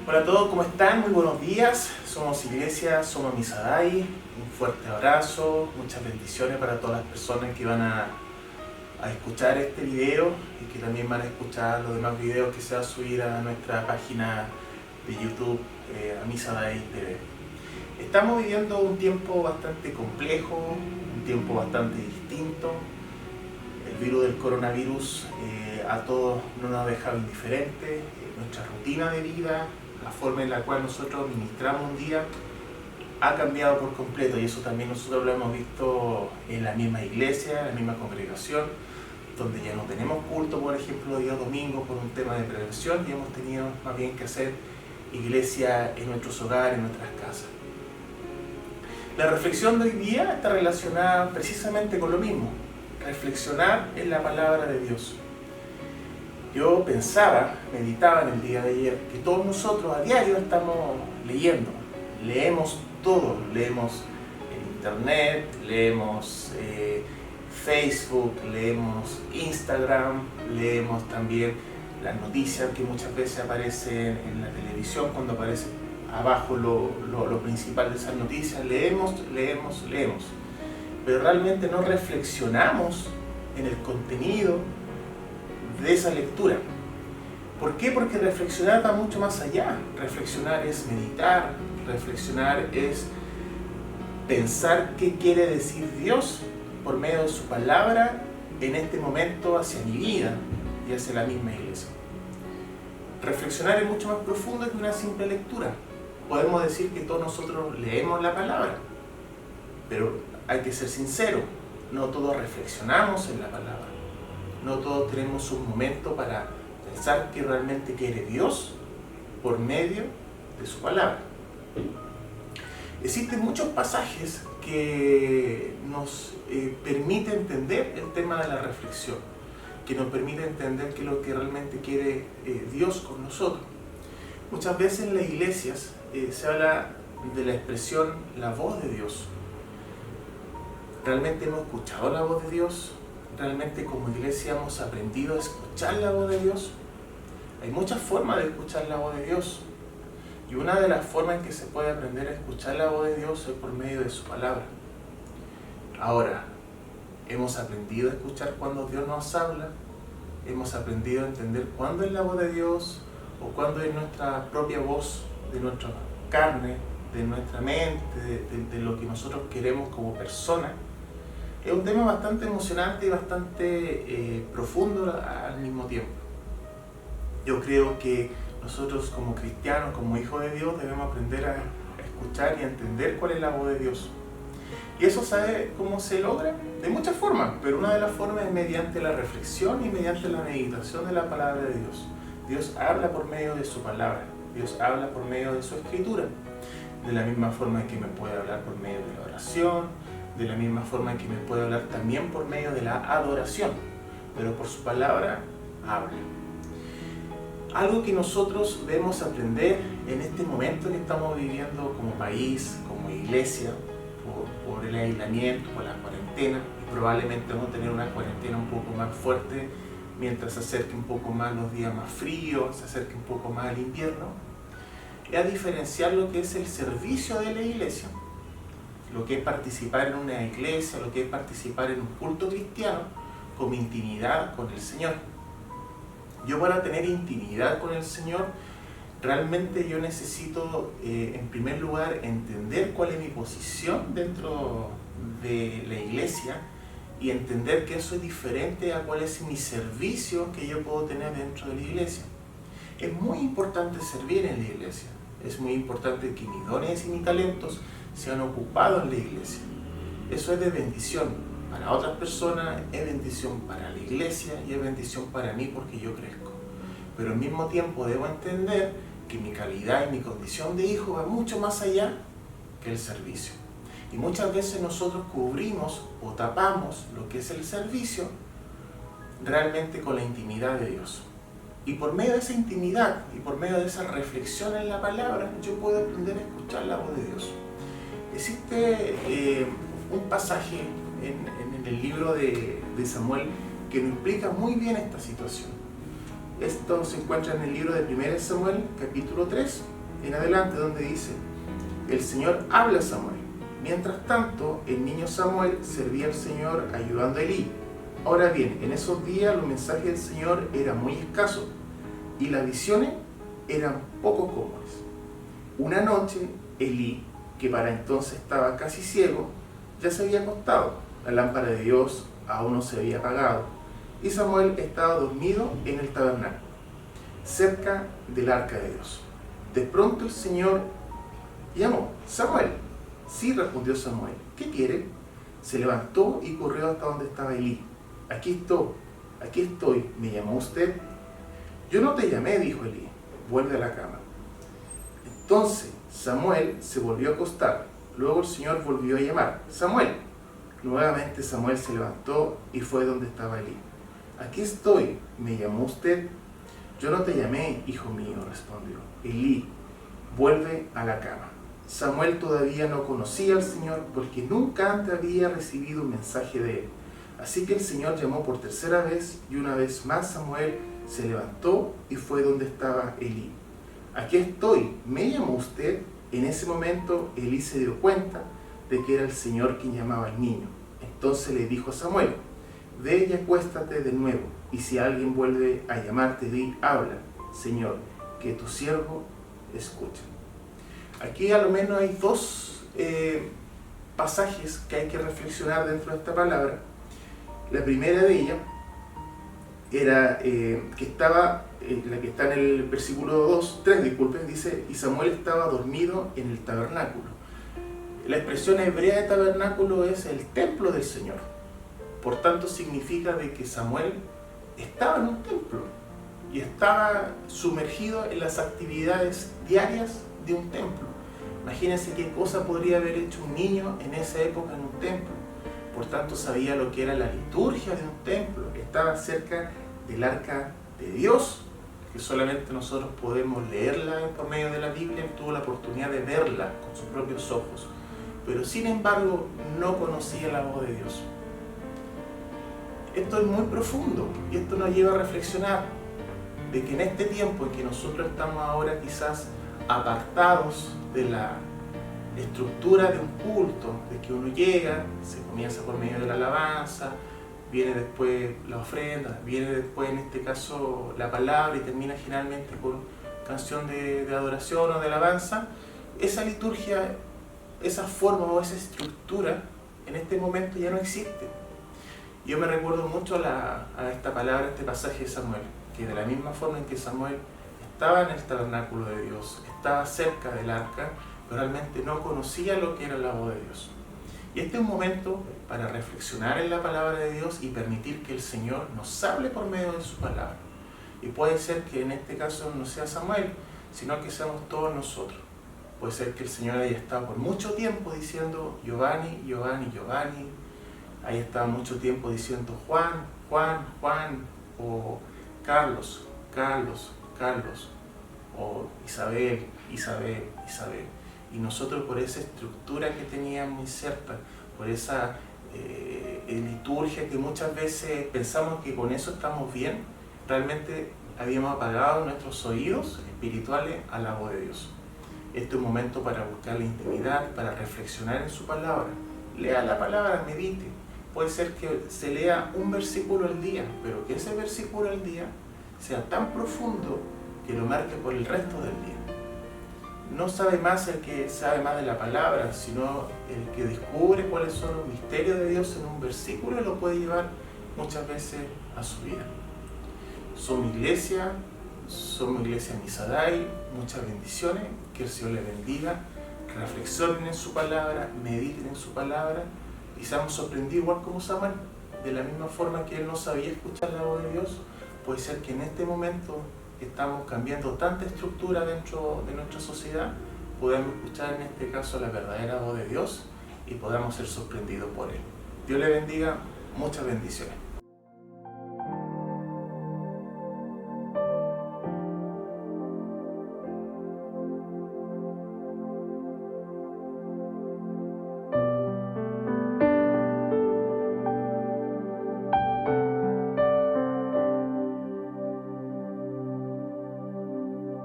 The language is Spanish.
Hola a todos, ¿cómo están? Muy buenos días. Somos Iglesia, somos Misadai. Un fuerte abrazo, muchas bendiciones para todas las personas que van a escuchar este video y que también van a escuchar los demás videos que se va a subir a nuestra página de YouTube, a Misadai TV. Estamos viviendo un tiempo bastante complejo, un tiempo bastante distinto. El virus del coronavirus a todos no nos ha dejado indiferentes. Nuestra rutina de vida, la forma en la cual nosotros ministramos un día ha cambiado por completo, y eso también nosotros lo hemos visto en la misma iglesia, en la misma congregación, donde ya no tenemos culto, por ejemplo, los días domingos por un tema de prevención, y hemos tenido más bien que hacer iglesia en nuestros hogares, en nuestras casas. La reflexión de hoy día está relacionada precisamente con lo mismo: reflexionar en la palabra de Dios. Yo pensaba, meditaba en el día de ayer, que todos nosotros a diario estamos leyendo, leemos todo, leemos en internet, leemos Facebook, leemos Instagram, leemos también las noticias que muchas veces aparecen en la televisión, cuando aparece abajo lo principal de esas noticias, leemos, pero realmente no reflexionamos en el contenido de esa lectura. ¿Por qué? Porque reflexionar va mucho más allá. Reflexionar es meditar, reflexionar es pensar qué quiere decir Dios por medio de su palabra en este momento hacia mi vida y hacia la misma iglesia. Reflexionar es mucho más profundo que una simple lectura. Podemos decir que todos nosotros leemos la palabra, pero hay que ser sincero, no todos reflexionamos en la palabra. No todos tenemos un momento para pensar qué realmente quiere Dios por medio de su palabra. Existen muchos pasajes que nos permiten entender el tema de la reflexión, que nos permite entender qué es lo que realmente quiere Dios con nosotros. Muchas veces en las iglesias se habla de la expresión la voz de Dios. ¿Realmente hemos escuchado la voz de Dios? ¿Realmente como iglesia hemos aprendido a escuchar la voz de Dios? Hay muchas formas de escuchar la voz de Dios, y una de las formas en que se puede aprender a escuchar la voz de Dios es por medio de su palabra. Ahora, ¿hemos aprendido a escuchar cuando Dios nos habla? ¿Hemos aprendido a entender cuándo es la voz de Dios o cuándo es nuestra propia voz, de nuestra carne, de nuestra mente, de lo que nosotros queremos como persona? Es un tema bastante emocionante y bastante profundo al mismo tiempo. Yo creo que nosotros como cristianos, como hijos de Dios, debemos aprender a escuchar y a entender cuál es la voz de Dios. Y eso, ¿sabe cómo se logra? De muchas formas, pero una de las formas es mediante la reflexión y mediante la meditación de la palabra de Dios. Dios habla por medio de su palabra, Dios habla por medio de su escritura. De la misma forma que me puede hablar por medio de la oración, de la misma forma que me puede hablar también por medio de la adoración, pero por su palabra habla. Algo que nosotros debemos aprender en este momento que estamos viviendo como país, como iglesia, por el aislamiento, por la cuarentena, y probablemente vamos a tener una cuarentena un poco más fuerte mientras se acerque un poco más los días más fríos, se acerque un poco más el invierno, es a diferenciar lo que es el servicio de la iglesia, lo que es participar en una iglesia, lo que es participar en un culto cristiano, como intimidad con el Señor. Yo, para tener intimidad con el Señor, realmente yo necesito, en primer lugar, entender cuál es mi posición dentro de la iglesia y entender que eso es diferente a cuál es mi servicio que yo puedo tener dentro de la iglesia. Es muy importante servir en la iglesia. Es muy importante que mis dones y mis talentos sean ocupados en la iglesia. Eso es de bendición para otras personas, es bendición para la iglesia y es bendición para mí porque yo crezco. Pero al mismo tiempo debo entender que mi calidad y mi condición de hijo va mucho más allá que el servicio. Y muchas veces nosotros cubrimos o tapamos lo que es el servicio realmente con la intimidad de Dios. Y por medio de esa intimidad y por medio de esa reflexión en la palabra, yo puedo aprender a escuchar la voz de Dios. Existe un pasaje en el libro de Samuel que nos explica muy bien esta situación. Esto se encuentra en el libro de 1 Samuel, capítulo 3, en adelante, donde dice: el Señor habla a Samuel. Mientras tanto, el niño Samuel servía al Señor ayudando a Elí. Ahora bien, en esos días los mensajes del Señor eran muy escasos y las visiones eran poco comunes. Una noche, Elí, que para entonces estaba casi ciego, ya se había acostado. La lámpara de Dios aún no se había apagado y Samuel estaba dormido en el tabernáculo, cerca del arca de Dios. De pronto el Señor llamó: Samuel. Sí, respondió Samuel. ¿Qué quiere? Se levantó y corrió hasta donde estaba Elí. Aquí estoy, ¿me llamó usted? Yo no te llamé, dijo Elí. Vuelve a la cama. Entonces Samuel se volvió a acostar. Luego el Señor volvió a llamar: Samuel. Nuevamente Samuel se levantó y fue donde estaba Elí. Aquí estoy, ¿me llamó usted? Yo no te llamé, hijo mío, respondió. Elí, vuelve a la cama. Samuel todavía no conocía al Señor porque nunca antes había recibido un mensaje de él. Así que el Señor llamó por tercera vez y una vez más Samuel se levantó y fue donde estaba Elí. Aquí estoy, ¿me llamó usted? En ese momento Elí se dio cuenta de que era el Señor quien llamaba al niño. Entonces le dijo a Samuel: ve y acuéstate de nuevo, y si alguien vuelve a llamarte, di: habla, Señor, que tu siervo escucha. Aquí a lo menos hay dos pasajes que hay que reflexionar dentro de esta palabra. La primera de ellas era que estaba, la que está en el versículo 3, dice: y Samuel estaba dormido en el tabernáculo. La expresión hebrea de tabernáculo es el templo del Señor. Por tanto, significa de que Samuel estaba en un templo y estaba sumergido en las actividades diarias de un templo. Imagínense qué cosa podría haber hecho un niño en esa época en un templo. Por tanto, sabía lo que era la liturgia de un templo. Estaba cerca del arca de Dios, que solamente nosotros podemos leerla por medio de la Biblia. Él tuvo la oportunidad de verla con sus propios ojos, pero sin embargo no conocía la voz de Dios. Esto es muy profundo y esto nos lleva a reflexionar de que en este tiempo en que nosotros estamos ahora quizás apartados de la estructura de un culto, de que uno llega, se comienza por medio de la alabanza, viene después la ofrenda, viene después en este caso la palabra y termina finalmente con canción de adoración o de alabanza. Esa liturgia, esa forma o esa estructura en este momento ya no existe. Yo me recuerdo mucho a esta palabra, este pasaje de Samuel, que de la misma forma en que Samuel estaba en el tabernáculo de Dios, estaba cerca del arca, pero realmente no conocía lo que era la voz de Dios. Y este es un momento para reflexionar en la palabra de Dios y permitir que el Señor nos hable por medio de su palabra. Y puede ser que en este caso no sea Samuel, sino que seamos todos nosotros. Puede ser que el Señor haya estado por mucho tiempo diciendo Giovanni, Giovanni, Giovanni. Haya estado mucho tiempo diciendo Juan, Juan, Juan, o Carlos, Carlos, Carlos, o Isabel, Isabel, Isabel. Y nosotros, por esa estructura que teníamos inserta, por esa liturgia que muchas veces pensamos que con eso estamos bien, realmente habíamos apagado nuestros oídos espirituales a la voz de Dios. Este es un momento para buscar la intimidad, para reflexionar en su palabra. Lea la palabra, medite. Puede ser que se lea un versículo al día, pero que ese versículo al día sea tan profundo que lo marque por el resto del día. No sabe más el que sabe más de la palabra, sino el que descubre cuáles son los misterios de Dios en un versículo y lo puede llevar muchas veces a su vida. Somos iglesia Misadai, muchas bendiciones, que el Señor les bendiga, reflexionen en su palabra, mediten en su palabra y seamos sorprendidos igual como Samuel. De la misma forma que él no sabía escuchar la voz de Dios, puede ser que en este momento estamos cambiando tanta estructura dentro de nuestra sociedad, podamos escuchar en este caso la verdadera voz de Dios y podamos ser sorprendidos por él. Dios le bendiga, muchas bendiciones.